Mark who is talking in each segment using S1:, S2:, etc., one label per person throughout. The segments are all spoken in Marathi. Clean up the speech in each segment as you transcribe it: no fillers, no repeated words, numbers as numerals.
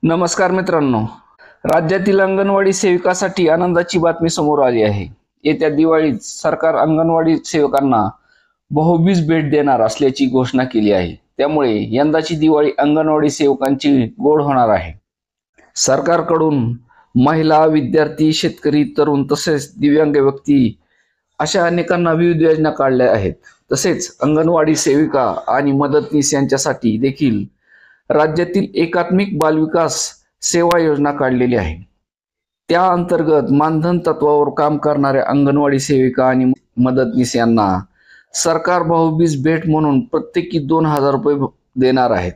S1: नमस्कार मित्रांनो, राज्यातील अंगणवाडी सेविकासाठी आनंदाची बातमी समोर आली आहे। येत्या दिवाळीत सरकार अंगणवाडी सेवकांना भाऊबीज भेट देणार असल्याची घोषणा केली आहे। त्यामुळे यंदाची दिवाळी अंगणवाडी सेवकांची गोड होणार आहे। सरकारकडून महिला, विद्यार्थी, शेतकरी, तरुण तसेच दिव्यांग व्यक्ती अशा अनेकांना विविध योजना काढल्या आहेत। तसेच अंगणवाडी सेविका आणि मदतनीस यांच्यासाठी देखील राज्यातील एकात्मिक बालविकास सेवा योजना काढलेली आहे। त्या अंतर्गत मानधन तत्वावर काम करणाऱ्या अंगणवाडी सेविका आणि मदतनीस यांना सरकार भाऊबीज भेट म्हणून प्रत्येकी 2000 रुपये देणार आहेत।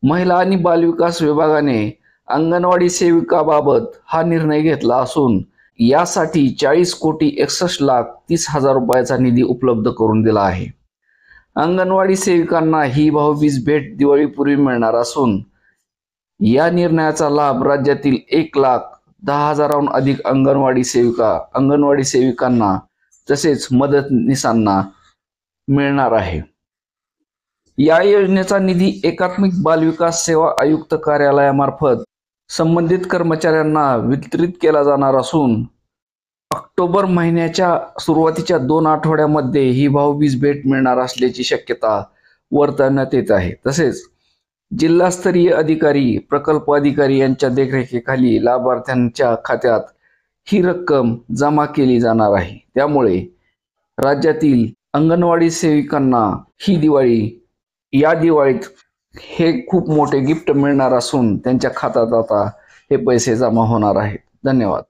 S1: महिला आणि बालविकास विभागाने अंगणवाडी सेविकाबाबत हा निर्णय घेतला असून यासाठी 40,61,30,00,000 रुपयाचा निधी उपलब्ध करून दिला आहे। अंगणवाडी सेविकांना ही भाऊबीज भेट दिवाळीपूर्वी मिळणार असून या निर्णयाचा लाभ राज्यातील 1,10,000हून अधिक अंगणवाडी सेविकांना तसेच मदतनीसांना मिळणार आहे। या योजनेचा निधी एकात्मिक बालविकास सेवा आयुक्त कार्यालयामार्फत संबंधित कर्मचाऱ्यांना वितरित केला जाणार असून ऑक्टोबर महिन्याच्या सुरुवातीच्या 2 आठवड्यामध्ये ही भाऊबीज भेट मिळणार असल्याची शक्यता वर्तवण्यात येत आहे। तसेच जिल्हास्तरीय अधिकारी, प्रकल्प अधिकारी यांच्या देखरेखीखाली लाभार्थ्यांच्या खात्यात ही रक्कम जमा केली जाणार आहे। त्यामुळे राज्यातील अंगणवाडी सेविकांना या दिवाळीत हे खूप मोठे गिफ्ट मिळणार असून त्यांच्या खात्यात आता हे पैसे जमा होणार आहेत। धन्यवाद।